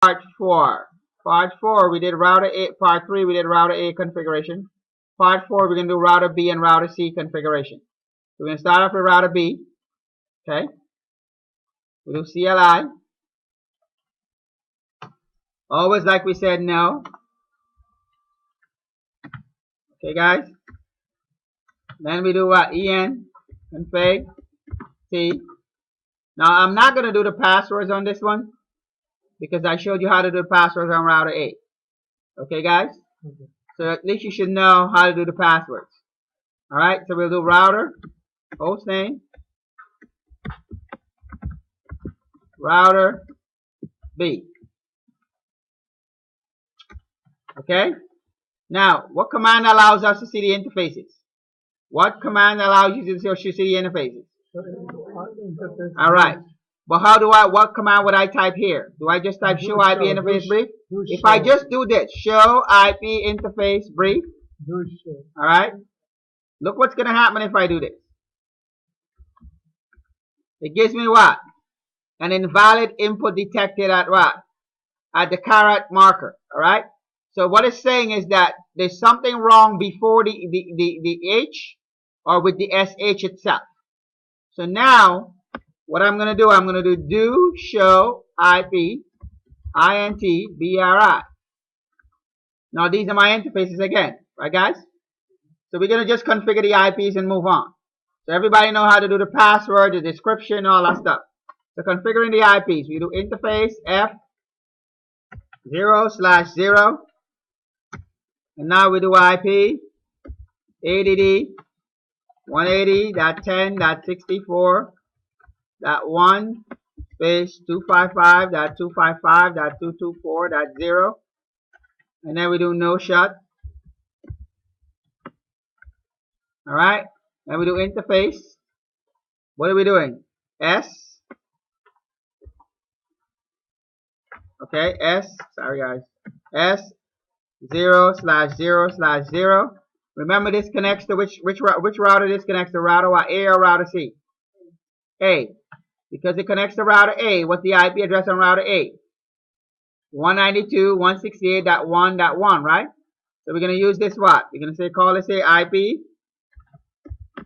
part 4. Part 4, we did router A. Part 3, we did router A configuration. Part 4, we're going to do router B and router C configuration. So we're going to start off with router B. Okay. We do CLI. Always like we said, no. Okay, guys. Then we do what? EN config C. Now I'm not going to do the passwords on this one because I showed you how to do the passwords on router A. Okay, guys? Okay. So at least you should know how to do the passwords. Alright, so we'll do router, hostname, router B. Okay? Now, what command allows us to see the interfaces? What command allows you to see the interfaces? Alright. But what command would I type here? Do I just type show IP interface brief? If I just do this, show IP interface brief. Alright. Look what's going to happen if I do this. It gives me what? An invalid input detected at what? At the caret marker. Alright. So what it's saying is that there's something wrong before the H or with the SH itself. So now, what I'm going to do, I'm going to do show IP int BRI. Now these are my interfaces again, right guys? So we're going to just configure the IPs and move on. So everybody know how to do the password, the description, all that stuff. So configuring the IPs, we do interface F0/0. And now we do IP 80D 180.10.64.1 space 255.255.224.0. And then we do no shut. Alright. Then we do interface. What are we doing? S. Okay, sorry guys. S0/0/0. Remember this connects to which router this connects to? Router what? A or router C? A. Because it connects to router A. What's the IP address on router A? 192.168.1.1, right? So we're going to use this what? We're going to call this IP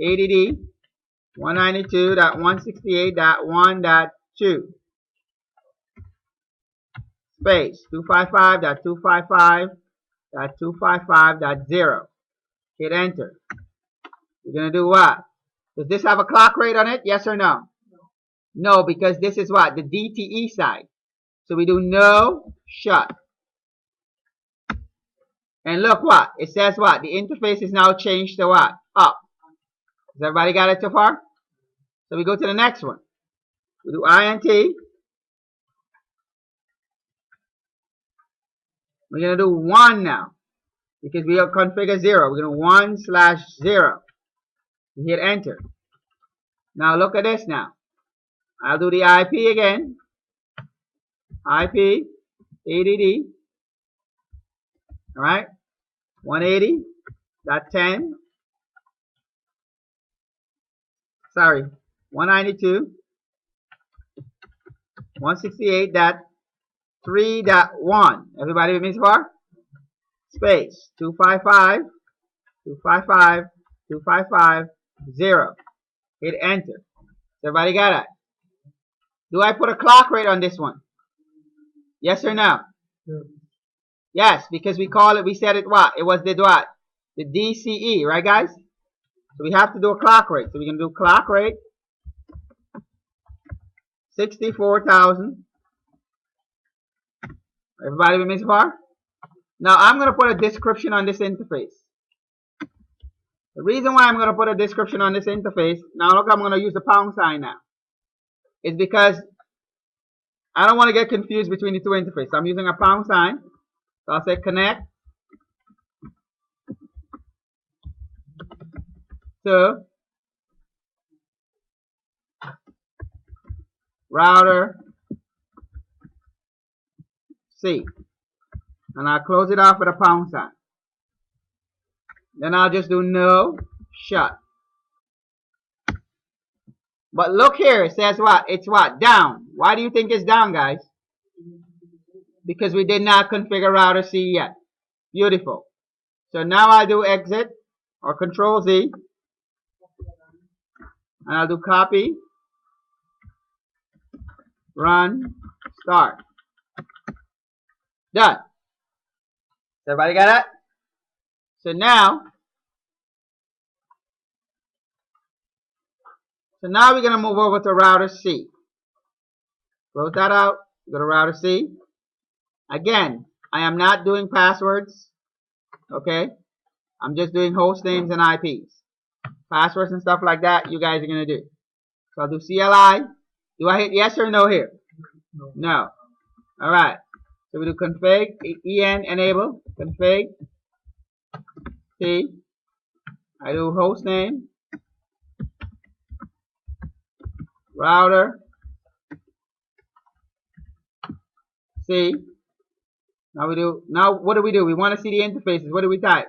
80D 192.168.1.2 space 255.255.255.0. Hit enter. We're going to do what? Does this have a clock rate on it? Yes or no? No, because this is what? The DTE side. So we do no shut. And look what? It says what? The interface is now changed to what? Up. Has everybody got it so far? So we go to the next one. We do INT. We're going to do 1 now. Because we have configured 0. We're going to 1/0. We hit enter. Now look at this now. I'll do the IP again. IP 80D. Alright. 180.10. Sorry. 192.168.3.1. Everybody with me so far? Space 255.255.255.0. Hit enter. Everybody got it? Do I put a clock rate on this one? Yes or no? Yes, because we said it what? It was the what? The DCE, right guys? So we have to do a clock rate. So we can do clock rate 64,000. Everybody with me so far? Now I'm going to put a description on this interface. The reason why I'm going to put a description on this interface, now look, I'm going to use the pound sign now, is because I don't want to get confused between the two interfaces. So I'm using a pound sign. So I'll say connect to router C. And I'll close it off with a pound sign. Then I'll just do no shut. But look here, it says what? It's what? Down. Why do you think it's down, guys? because we did not configure router C yet. Beautiful. So now I do exit or Control Z, and I'll do copy, run, start. Done. Everybody got that? So now we're going to move over to router C. Close that out. Go to router C. Again, I am not doing passwords. Okay? I'm just doing host names and IPs. Passwords and stuff like that, you guys are going to do. So I'll do CLI. Do I hit yes or no here? No. Alright. So we do config, en enable, config, C. I do host name, router, C. Now what do we do? We want to see the interfaces. What do we type?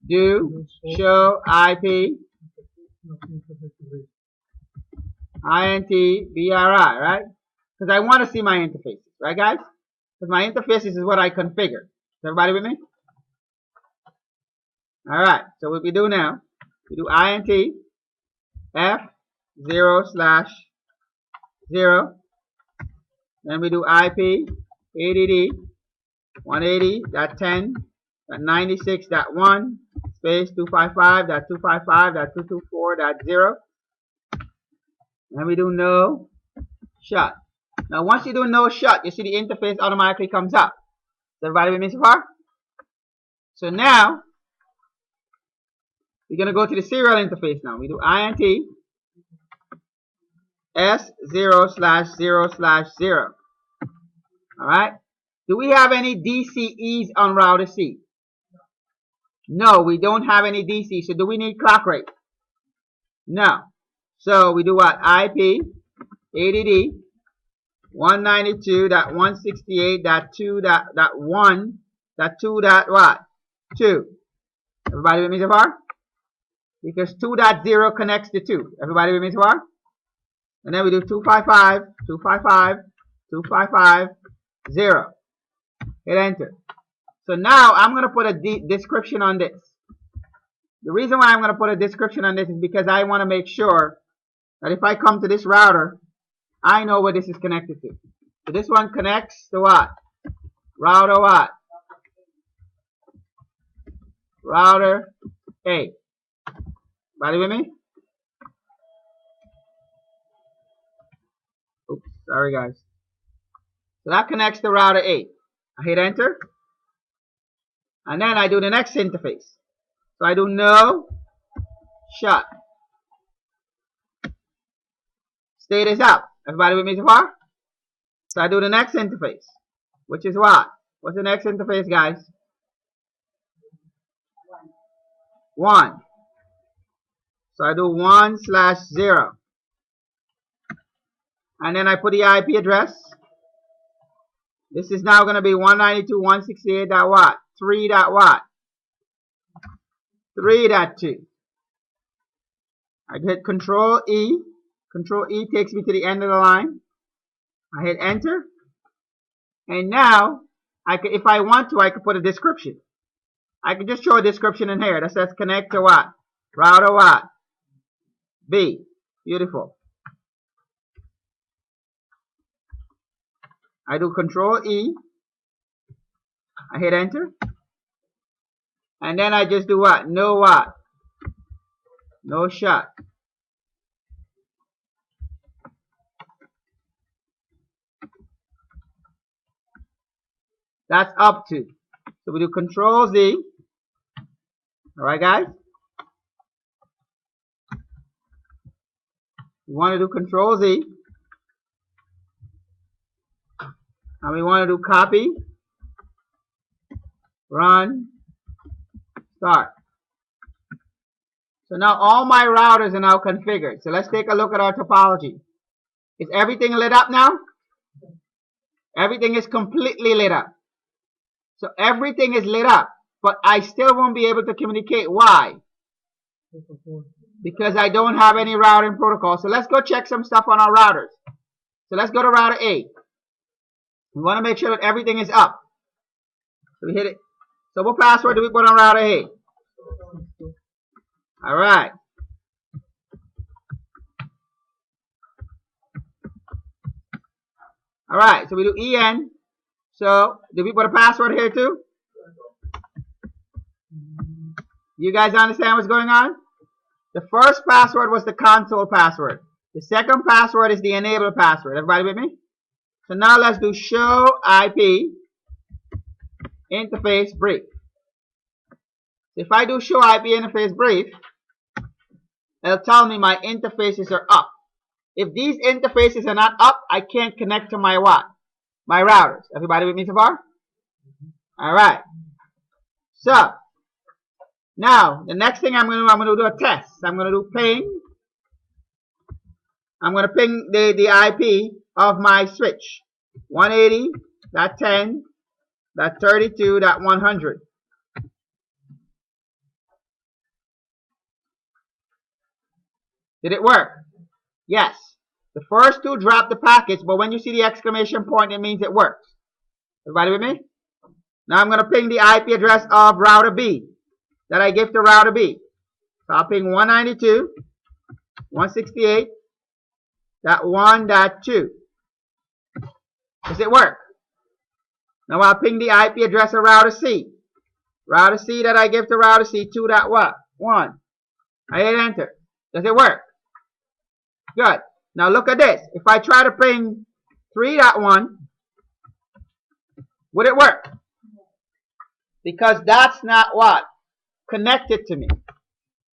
Do show IP int bri, right? Because I want to see my interfaces, right guys? Because my interfaces is what I configure. Is everybody with me? Alright, so what we do now, we do int f0/0, then we do IP add 180.10.96.1 space 255.255.224.0, and we do no shut. Now once you do no shut, you see the interface automatically comes up. Is everybody with me so far? So now we're going to go to the serial interface now. We do int s0/0/0. Alright? Do we have any DCEs on router C? No, we don't have any DC. So do we need clock rate? No. So we do what? IP add 192.168.2.1.2. Everybody with me so far? Because 2.0 connects to 2. Everybody with me so far? And then we do 255.255.255.0. Hit enter. So now I'm going to put a description on this. The reason why I'm going to put a description on this is because I want to make sure that if I come to this router, I know what this is connected to. So this one connects to what? Router what? Router A. Everybody with me? Oops, sorry guys. So that connects to router A. I hit enter. And then I do the next interface. So I do no shut. State is up. Everybody with me so far? So I do the next interface. Which is what? What's the next interface, guys? 1. So I do 1/0. And then I put the IP address. This is now going to be 192.168. What? 3. What? 3.2. I hit Control E. Control E takes me to the end of the line. I hit enter. And now, if I want to, I could put a description. I could just show a description in here that says connect to what? Router what? B. Beautiful. I do Control E. I hit enter. And then I just do what? No what? No shut. That's up to. So we do Control Z. Alright guys? We want to do Control Z. And we want to do copy, run, start. So now all my routers are now configured. So let's take a look at our topology. Is everything lit up now? Everything is completely lit up. So everything is lit up, but I still won't be able to communicate. Why? Because I don't have any routing protocol. So let's go check some stuff on our routers. So let's go to router A. We want to make sure that everything is up. So we hit it. So what password do we put on router A? Alright. Alright, so we do EN. So, do we put a password here too? You guys understand what's going on? The first password was the console password. The second password is the enable password. Everybody with me? So now let's do show IP interface brief. If I do show IP interface brief, it'll tell me my interfaces are up. If these interfaces are not up, I can't connect to my what? My routers. Everybody with me so far? Alright. So, now, the next thing I'm going to do a test. I'm going to do ping. I'm going to ping the IP of my switch. 180.10.32.100. Did it work? Yes. The first two drop the packets, but when you see the exclamation point, it means it works. Everybody with me? Now I'm going to ping the IP address of router B that I give to router B. So I'll ping 192.168.1.2. Does it work? Now I'll ping the IP address of router C. Router C that I give to router C 2.1. I hit enter. Does it work? Good. Now look at this. If I try to ping 3.1, would it work? Because that's not what? Connected to me.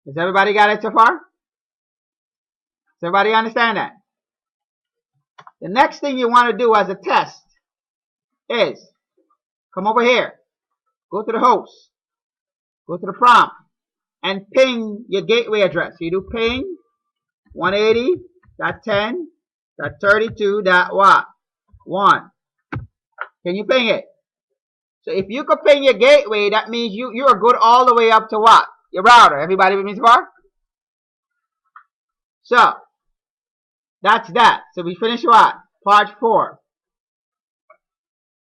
Does everybody got it so far? Does everybody understand that? The next thing you want to do as a test is come over here. Go to the host. Go to the prompt. And ping your gateway address. So you do ping 180.10.32.1. Can you ping it? So if you could ping your gateway, that means you are good all the way up to what? Your router. Everybody with me so far? So, that's that. So we finish what? Part 4.